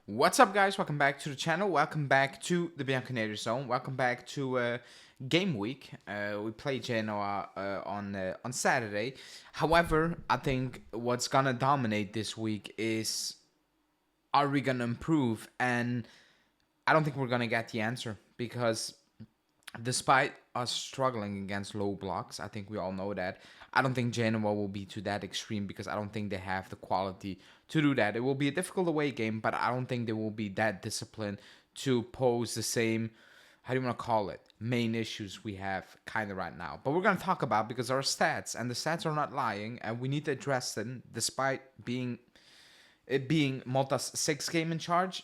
What's up, guys? Welcome back to the channel. Welcome back to the Bianconeri zone. Welcome back to game week. We play Genoa on Saturday. However, I think what's gonna dominate this week is, are we gonna improve? And I don't think we're gonna get the answer, because despite us struggling against low blocks, I think we all know that. I don't think Genoa will be to that extreme, because I don't think they have the quality to do that. It will be a difficult away game, but I don't think they will be that disciplined to pose the same, how do you want to call it, main issues we have kind of right now. But we're going to talk about, because our stats, and the stats are not lying, and we need to address them despite being Malta's sixth game in charge.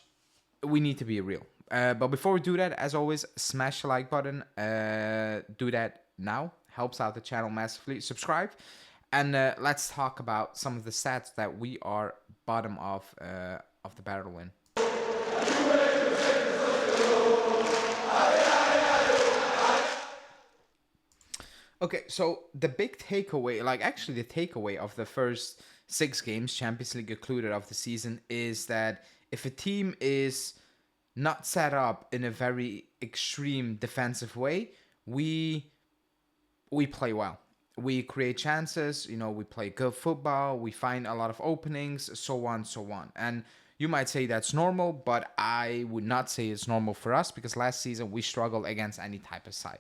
We need to be real. But before we do that, as always, smash the like button. Do that now. Helps out the channel massively. Subscribe. And let's talk about some of the stats that we are bottom of the battle in. Okay, so the big takeaway, actually the takeaway of the first 6 games, Champions League included, of the season, is that if a team is not set up in a very extreme defensive way, we play well. We create chances, we play good football, we find a lot of openings, so on, so on. And you might say that's normal, but I would not say it's normal for us, because last season we struggled against any type of side.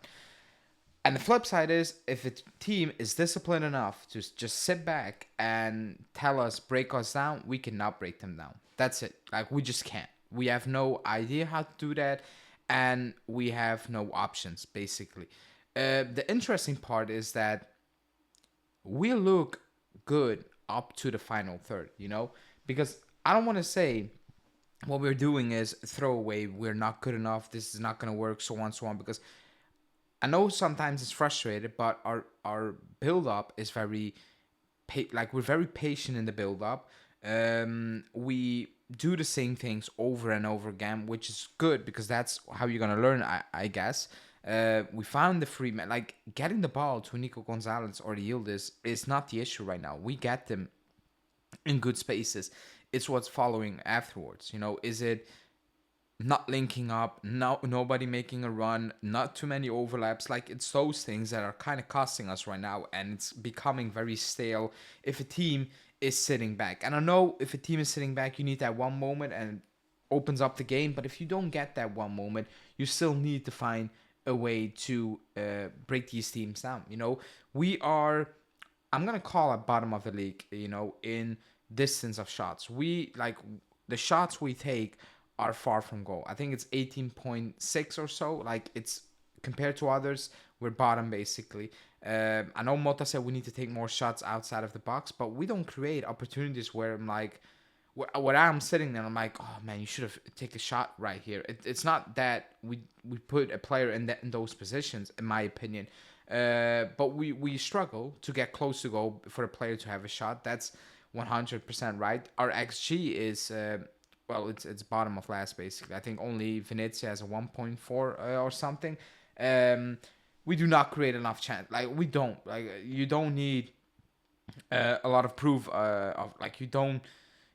And the flip side is, if a team is disciplined enough to just sit back and tell us, break us down, we cannot break them down. That's it. We just can't. We have no idea how to do that, and we have no options, basically. The interesting part is that we look good up to the final third, because I don't want to say what we're doing is throw away, we're not good enough, this is not going to work, so on, so on, because I know sometimes it's frustrated, but our build up is very, we're very patient in the build up. We do the same things over and over again, which is good, because that's how you're gonna learn, I guess. We found the free man, getting the ball to Nico Gonzalez or Yildiz is not the issue right now. We get them in good spaces. It's what's following afterwards. Is it not linking up, nobody making a run, not too many overlaps? It's those things that are kind of costing us right now, and it's becoming very stale if a team is sitting back. And I know if a team is sitting back, you need that one moment and it opens up the game, but if you don't get that one moment, you still need to find a way to break these teams down. I'm gonna call at bottom of the league, in distance of shots. The shots we take are far from goal. I think it's 18.6 or so. It's compared to others, we're bottom, basically. I know Mota said we need to take more shots outside of the box, but we don't create opportunities where I'm where I'm sitting there, I'm like, oh man, you should have taken a shot right here. It's not that we put a player in those positions, in my opinion. But we struggle to get close to goal for a player to have a shot. That's 100% right. Our XG is it's bottom of last, basically. I think only Venezia has a 1.4 or something. We do not create enough chance. We don't. You don't need a lot of proof of you don't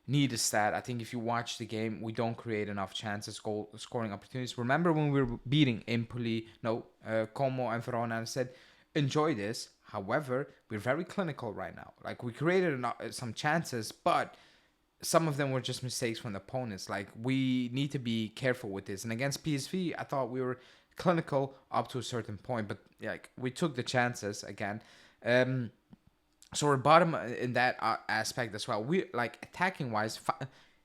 need a stat. I think if you watch the game, we don't create enough chances, goal scoring opportunities. Remember when we were beating Empoli, Como and Verona, and I said, enjoy this. However, we're very clinical right now. We created some chances, but some of them were just mistakes from the opponents. We need to be careful with this. And against PSV, I thought we were clinical up to a certain point, but we took the chances again. So we're bottom in that aspect as well. We attacking wise,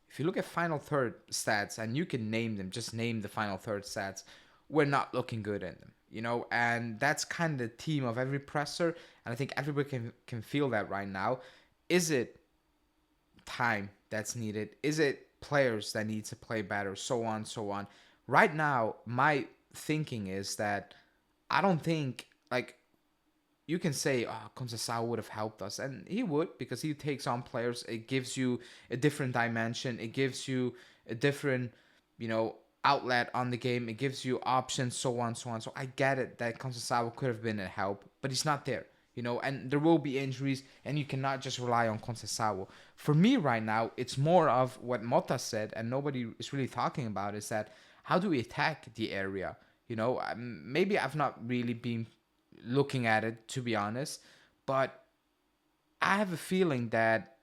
if you look at final third stats, and you can name them, just name the final third stats, we're not looking good in them, and that's kind of the theme of every presser, and I think everybody can feel that right now. Is it time that's needed? Is it players that need to play better? So on, so on. Right now, my thinking is that I don't think, you can say, oh, Conceição would have helped us, and he would, because he takes on players. It gives you a different dimension. It gives you a different, outlet on the game. It gives you options, so on, so on. So I get it that Conceição could have been a help, but he's not there. you know, and there will be injuries, and you cannot just rely on Conceição. For me right now, it's more of what Mota said, and nobody is really talking about, is that how do we attack the area? You know, maybe I've not really been looking at it, to be honest, but I have a feeling that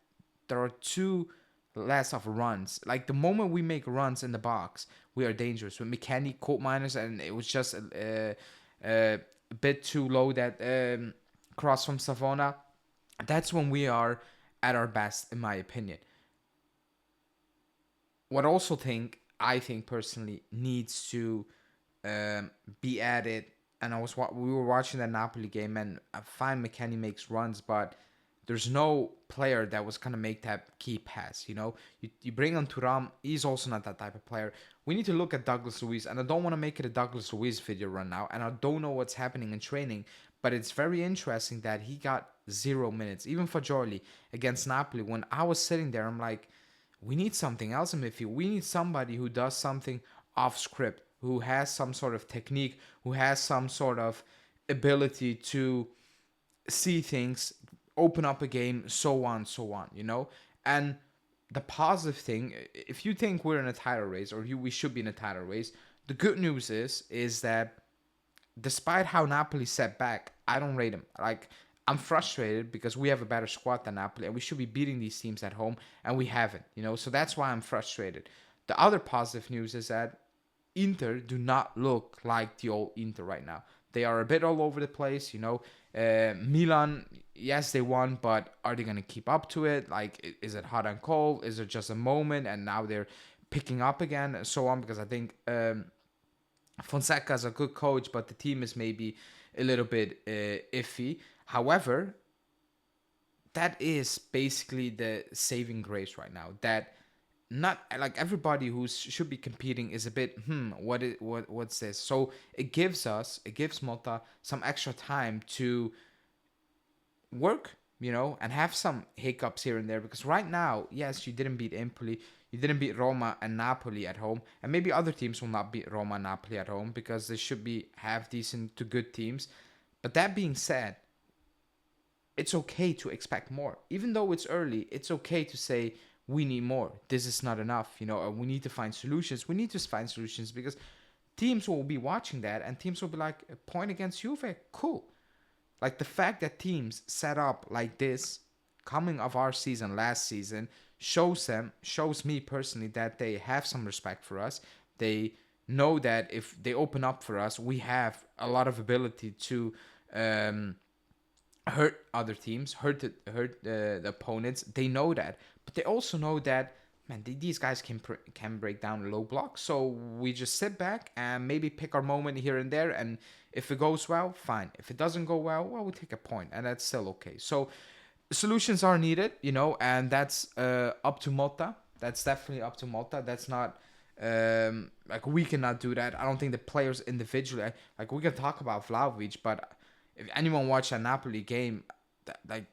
there are two less of runs. Like the moment we make runs in the box, we are dangerous. With McKennie, court minus, and it was just a bit too low, that cross from Savona. That's when we are at our best, in my opinion. What I think personally needs to be added, and we were watching that Napoli game, and I find McKennie makes runs, but there's no player that was gonna make that key pass. You know, you bring on Thuram, he's also not that type of player. We need to look at Douglas Luiz, and I don't want to make it a Douglas Luiz video run now, and I don't know what's happening in training, but it's very interesting that he got 0 minutes, even for Giuntoli against Napoli. When I was sitting there, I'm like, we need something else in midfield. We need somebody who does something off script, who has some sort of technique, who has some sort of ability to see things, open up a game, so on, you know? And the positive thing, if you think we're in a title race, or we should be in a title race, the good news is that despite how Napoli set back, I don't rate them. Like, I'm frustrated because we have a better squad than Napoli, and we should be beating these teams at home, and we haven't, you know? So that's why I'm frustrated. The other positive news is that Inter do not look like the old Inter right now. They are a bit all over the place, you know. Milan, yes, they won, but are they going to keep up to it? Like, is it hot and cold? Is it just a moment, and now they're picking up again, and so on? Because I think Fonseca is a good coach, but the team is maybe a little bit iffy. However, that is basically the saving grace right now. That not like everybody who should be competing is a bit what's this? So it gives Mota some extra time to work, you know, and have some hiccups here and there, because right now, yes, you didn't beat Empoli, you didn't beat Roma and Napoli at home, and maybe other teams will not beat Roma and Napoli at home because they should be half decent to good teams. But that being said, it's okay to expect more. Even though it's early, it's okay to say we need more. This is not enough, you know, we need to find solutions. We need to find solutions because teams will be watching that, and teams will be like, a point against Juve, cool. Like, the fact that teams set up like this coming of our season last season shows me personally that they have some respect for us. They know that if they open up for us, we have a lot of ability to hurt other teams, hurt the opponents. They know that, but they also know that, man, these guys can break down low blocks. So we just sit back and maybe pick our moment here and there, and if it goes well, fine. If it doesn't go well, we take a point, and that's still okay. So solutions are needed, you know, and that's up to Mota. That's definitely up to Mota. That's not like, we cannot do that. I don't think the players individually, like, we can talk about Vlahovic, but if anyone watched a Napoli game, like,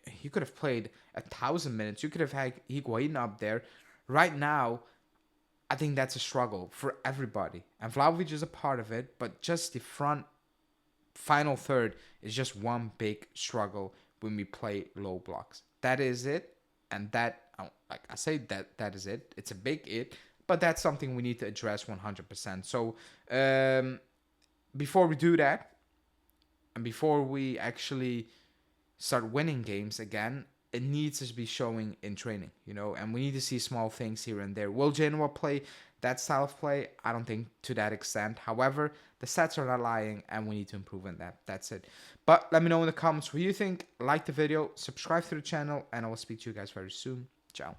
he could have played 1,000 minutes. You could have had Higuain up there. Right now, I think that's a struggle for everybody. And Vlahovic is a part of it, but just the final third is just one big struggle when we play low blocks. That is it. And that, like I say, that is it. It's a big it, but that's something we need to address 100%. So before we do that, and before we actually start winning games again, it needs to be showing in training, you know, and we need to see small things here and there. Will Genoa play that style of play? I don't think to that extent. However, the stats are not lying, and we need to improve on that. That's it. But let me know in the comments what you think. Like the video, subscribe to the channel, and I will speak to you guys very soon. Ciao.